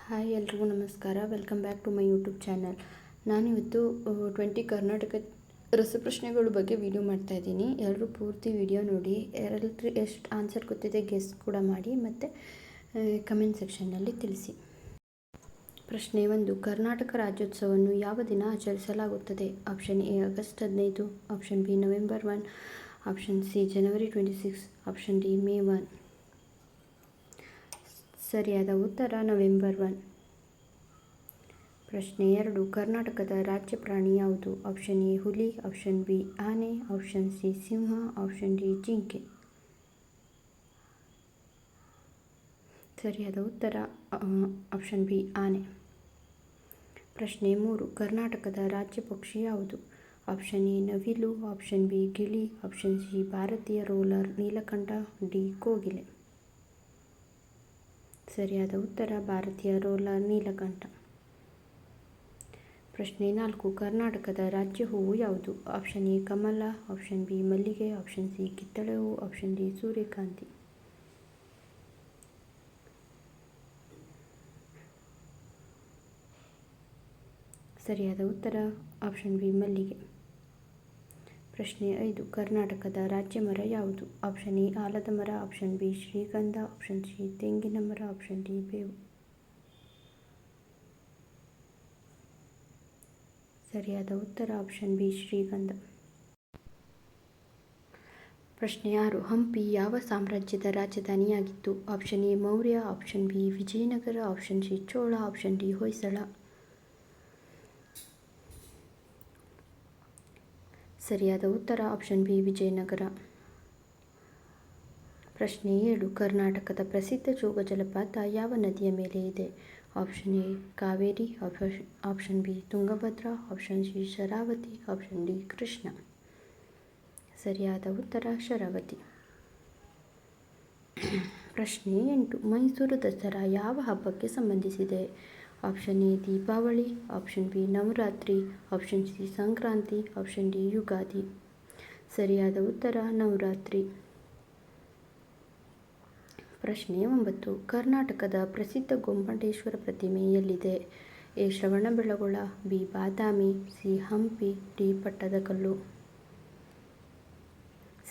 Hi ಎಲ್ರಿಗೂ ನಮಸ್ಕಾರ. Welcome back to my YouTube channel. ನಾನಿವತ್ತು 20 ಕರ್ನಾಟಕ ರಸಪ್ರಶ್ನೆಗಳ ಬಗ್ಗೆ ವಿಡಿಯೋ ಮಾಡ್ತಾಯಿದ್ದೀನಿ. ಎಲ್ಲರೂ ಪೂರ್ತಿ ವಿಡಿಯೋ ನೋಡಿ, ಎಲ್ಲರೂ ಎಷ್ಟು ಆನ್ಸರ್ ಗೊತ್ತಿದೆ ಗೆಸ್ ಕೂಡ ಮಾಡಿ ಮತ್ತು ಕಮೆಂಟ್ ಸೆಕ್ಷನ್ನಲ್ಲಿ ತಿಳಿಸಿ. ಪ್ರಶ್ನೆ 1. ಕರ್ನಾಟಕ ರಾಜ್ಯೋತ್ಸವವನ್ನು ಯಾವ ದಿನ ಆಚರಿಸಲಾಗುತ್ತದೆ? Option A August 15, option B November 1, option C January 26, option D May 1. ಸರಿಯಾದ ಉತ್ತರ ನವೆಂಬರ್ 1. ಪ್ರಶ್ನೆ 2. ಕರ್ನಾಟಕದ ರಾಜ್ಯ ಪ್ರಾಣಿ ಯಾವುದು? ಆಪ್ಷನ್ ಎ ಹುಲಿ, ಆಪ್ಷನ್ ಬಿ ಆನೆ, ಆಪ್ಷನ್ ಸಿ ಸಿಂಹ, ಆಪ್ಷನ್ ಡಿ ಜಿಂಕೆ. ಸರಿಯಾದ ಉತ್ತರ ಆಪ್ಷನ್ ಬಿ ಆನೆ. ಪ್ರಶ್ನೆ 3. ಕರ್ನಾಟಕದ ರಾಜ್ಯ ಪಕ್ಷಿ ಯಾವುದು? ಆಪ್ಷನ್ ಎ ನವಿಲು, ಆಪ್ಷನ್ ಬಿ ಗಿಳಿ, ಆಪ್ಷನ್ ಸಿ ಭಾರತೀಯ ರೋಲರ್ ನೀಲಕಂಠ, ಡಿ ಕೋಗಿಲೆ. ಸರಿಯಾದ ಉತ್ತರ ಭಾರತೀಯ ರೋಲರ್ ನೀಲಕಂಠ. ಪ್ರಶ್ನೆ 4. ಕರ್ನಾಟಕದ ರಾಜ್ಯ ಹೂವು ಯಾವುದು? Option A Kamala, option B ಮಲ್ಲಿಗೆ, ಆಪ್ಷನ್ ಸಿ ಕಿತ್ತಳೆ ಹೂವು, ಆಪ್ಷನ್ ಡಿ ಸೂರ್ಯಕಾಂತಿ. ಸರಿಯಾದ ಉತ್ತರ ಆಪ್ಷನ್ ಬಿ ಮಲ್ಲಿಗೆ. ಪ್ರಶ್ನೆ 5. ಕರ್ನಾಟಕದ ರಾಜ್ಯ ಮರ ಯಾವುದು? ಆಪ್ಷನ್ ಎ ಆಲದ ಮರ, ಆಪ್ಷನ್ ಬಿ ಶ್ರೀಗಂಧ, ಆಪ್ಷನ್ ಸಿ ತೆಂಗಿನ ಮರ, ಆಪ್ಷನ್ ಡಿ ಬೇವು. ಸರಿಯಾದ ಉತ್ತರ ಆಪ್ಷನ್ ಬಿ ಶ್ರೀಗಂಧ. ಪ್ರಶ್ನೆ 6. ಹಂಪಿ ಯಾವ ಸಾಮ್ರಾಜ್ಯದ ರಾಜಧಾನಿಯಾಗಿತ್ತು? Option A Maurya, option B Vijayanagara, option C Chola, option D Hoysala. ಸರಿಯಾದ ಉತ್ತರ ಆಪ್ಷನ್ ಬಿ ವಿಜಯನಗರ. ಪ್ರಶ್ನೆ 7. ಕರ್ನಾಟಕದ ಪ್ರಸಿದ್ಧ ಜೋಗ ಜಲಪಾತ ಯಾವ ನದಿಯ ಮೇಲೆ ಇದೆ? Option A Kaveri, option B Tungabhadra, option C Sharavati, option D Krishna. ಸರಿಯಾದ ಉತ್ತರ ಶರಾವತಿ. ಪ್ರಶ್ನೆ 8. ಮೈಸೂರು ದಸರಾ ಯಾವ ಹಬ್ಬಕ್ಕೆ ಸಂಬಂಧಿಸಿದೆ? Option A Deepavali, option B Navaratri, option C Sankranti, option D Ugadi. ಸರಿಯಾದ ಉತ್ತರ ನವರಾತ್ರಿ. ಪ್ರಶ್ನೆ 9. ಕರ್ನಾಟಕದ ಪ್ರಸಿದ್ಧ ಗೊಮ್ಮಟೇಶ್ವರ ಪ್ರತಿಮೆ ಎಲ್ಲಿದೆ? A Shravanabelagola, B Badami, C Hampi, D Pattadakal.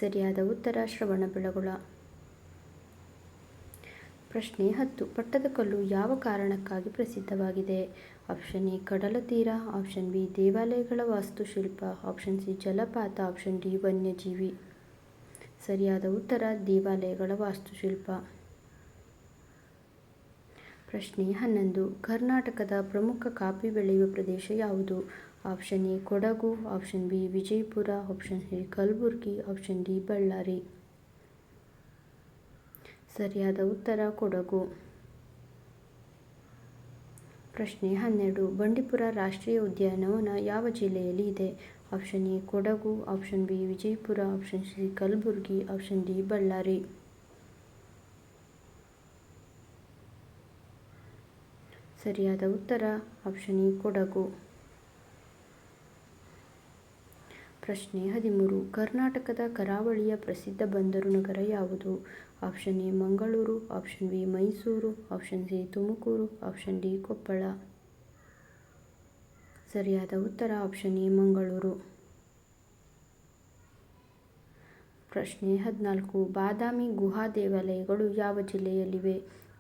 ಸರಿಯಾದ ಉತ್ತರ ಶ್ರವಣಬೆಳಗೊಳ. ಪ್ರಶ್ನೆ 10. ಪಟ್ಟದಕಲ್ಲು ಯಾವ ಕಾರಣಕ್ಕಾಗಿ ಪ್ರಸಿದ್ಧವಾಗಿದೆ? ಆಪ್ಷನ್ ಎ ಕಡಲ ತೀರ, ಆಪ್ಷನ್ ಬಿ ದೇವಾಲಯಗಳ ವಾಸ್ತುಶಿಲ್ಪ, ಆಪ್ಷನ್ ಸಿ ಜಲಪಾತ, ಆಪ್ಷನ್ ಡಿ ವನ್ಯಜೀವಿ. ಸರಿಯಾದ ಉತ್ತರ ದೇವಾಲಯಗಳ ವಾಸ್ತುಶಿಲ್ಪ. ಪ್ರಶ್ನೆ 11. ಕರ್ನಾಟಕದ ಪ್ರಮುಖ ಕಾಫಿ ಬೆಳೆಯುವ ಪ್ರದೇಶ ಯಾವುದು? Option A Kodagu, option B Vijayapura, option C Kalaburagi, option D Ballari. ಸರಿಯಾದ ಉತ್ತರ ಕೊಡಗು. ಪ್ರಶ್ನೆ 12. ಬಂಡೀಪುರ ರಾಷ್ಟ್ರೀಯ ಉದ್ಯಾನವನ ಯಾವ ಜಿಲ್ಲೆಯಲ್ಲಿ ಇದೆ? Option A Kodagu, option B Vijayapura, option C Kalaburagi, option D Ballari. ಸರಿಯಾದ ಉತ್ತರ ಆಪ್ಷನ್ ಎ ಕೊಡಗು. ಪ್ರಶ್ನೆ 13. ಕರ್ನಾಟಕದ ಕರಾವಳಿಯ ಪ್ರಸಿದ್ಧ ಬಂದರು ನಗರ ಯಾವುದು? Option A Mangaluru, option B Mysuru, option C Tumakuru, option D Koppal. ಸರಿಯಾದ ಉತ್ತರ ಆಪ್ಷನ್ ಎ ಮಂಗಳೂರು. ಪ್ರಶ್ನೆ 14. ಬಾದಾಮಿ ಗುಹಾ ದೇವಾಲಯಗಳು ಯಾವ ಜಿಲ್ಲೆಯಲ್ಲಿವೆ?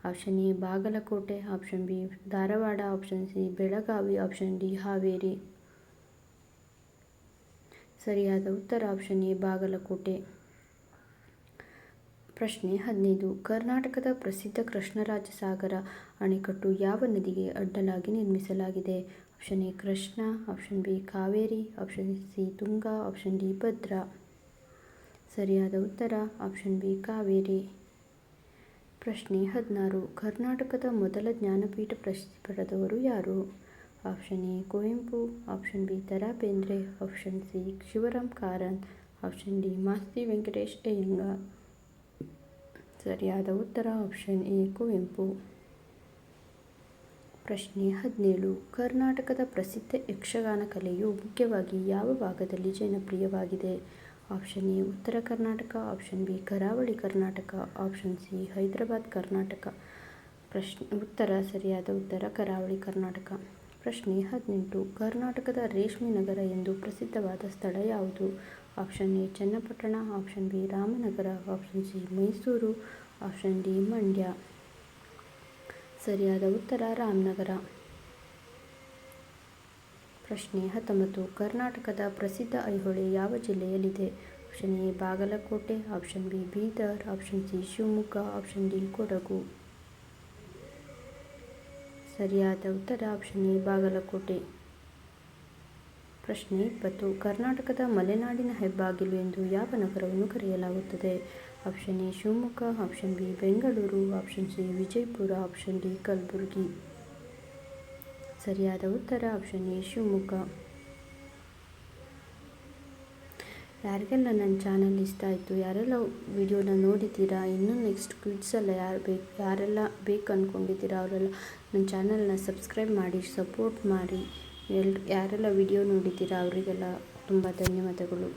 Option A Bagalkot, option B Dharwad, option C Belagavi, option D Haveri. ಸರಿಯಾದ ಉತ್ತರ ಆಪ್ಷನ್ ಎ ಬಾಗಲಕೋಟೆ. ಪ್ರಶ್ನೆ 15. ಕರ್ನಾಟಕದ ಪ್ರಸಿದ್ಧ ಕೃಷ್ಣರಾಜಸಾಗರ ಅಣೆಕಟ್ಟು ಯಾವ ನದಿಗೆ ಅಡ್ಡಲಾಗಿ ನಿರ್ಮಿಸಲಾಗಿದೆ? Option A Krishna, option B Kaveri, option C Tunga, option D Bhadra. ಸರಿಯಾದ ಉತ್ತರ ಆಪ್ಷನ್ ಬಿ ಕಾವೇರಿ. ಪ್ರಶ್ನೆ 16. ಕರ್ನಾಟಕದ ಮೊದಲ ಜ್ಞಾನಪೀಠ ಪ್ರಶಸ್ತಿ ಪಡೆದವರು ಯಾರು? Option A Kuvempu, option B Da Ra Bendre, option C Shivaram Karanth, option D Masti Venkatesh Iyengar. ಸರಿಯಾದ ಉತ್ತರ ಆಪ್ಷನ್ ಎ ಕುವೆಂಪು. ಪ್ರಶ್ನೆ 17. ಕರ್ನಾಟಕದ ಪ್ರಸಿದ್ಧ ಯಕ್ಷಗಾನ ಕಲೆಯು ಮುಖ್ಯವಾಗಿ ಯಾವ ಭಾಗದಲ್ಲಿ ಜನಪ್ರಿಯವಾಗಿದೆ? ಆಪ್ಷನ್ ಎ ಉತ್ತರ ಕರ್ನಾಟಕ, ಆಪ್ಷನ್ ಬಿ ಕರಾವಳಿ ಕರ್ನಾಟಕ, ಆಪ್ಷನ್ ಸಿ ಹೈದರಾಬಾದ್ ಕರ್ನಾಟಕ, ಉತ್ತರ ಸರಿಯಾದ ಉತ್ತರ ಕರಾವಳಿ ಕರ್ನಾಟಕ. ಪ್ರಶ್ನೆ 18. ಕರ್ನಾಟಕದ ರೇಷ್ಮೆ ನಗರ ಎಂದು ಪ್ರಸಿದ್ಧವಾದ ಸ್ಥಳ ಯಾವುದು? Option A Channapatna, option B Ramanagara, option C Mysuru, option D Mandya. ಸರಿಯಾದ ಉತ್ತರ ರಾಮನಗರ. ಪ್ರಶ್ನೆ 19. ಕರ್ನಾಟಕದ ಪ್ರಸಿದ್ಧ ಐಹೊಳೆ ಯಾವ ಜಿಲ್ಲೆಯಲ್ಲಿದೆ? Option A Bagalkot, option B Bidar, option C Shivamogga, option D Kodagu. ಸರಿಯಾದ ಉತ್ತರ ಆಪ್ಷನ್ ಎ ಬಾಗಲಕೋಟೆ. ಪ್ರಶ್ನೆ 20. ಕರ್ನಾಟಕದ ಮಲೆನಾಡಿನ ಹೆಬ್ಬಾಗಿಲು ಎಂದು ಯಾವ ನಗರವನ್ನು ಕರೆಯಲಾಗುತ್ತದೆ? Option A Shivamogga, option B Bengaluru, option C Vijayapura, option D Kalaburagi. ಸರಿಯಾದ ಉತ್ತರ ಆಪ್ಷನ್ ಎ ಶಿವಮೊಗ್ಗ. ಯಾರಿಗೆಲ್ಲ ನನ್ನ ಚಾನಲ್ ಇಷ್ಟ ಆಯಿತು, ಯಾರೆಲ್ಲ ವಿಡಿಯೋನ ನೋಡಿದ್ದೀರಾ, ಇನ್ನೂ ನೆಕ್ಸ್ಟ್ ಕ್ವಿಡ್ಸೆಲ್ಲ ಯಾರೆಲ್ಲ ಬೇಕು ಅಂದ್ಕೊಂಡಿದ್ದೀರಾ ಅವರೆಲ್ಲ ನನ್ನ ಚಾನಲ್ನ ಸಬ್ಸ್ಕ್ರೈಬ್ ಮಾಡಿ ಸಪೋರ್ಟ್ ಮಾಡಿ. ಯಾರೆಲ್ಲ ವಿಡಿಯೋ ನೋಡಿದ್ದೀರಾ ಅವರಿಗೆಲ್ಲ ತುಂಬ ಧನ್ಯವಾದಗಳು.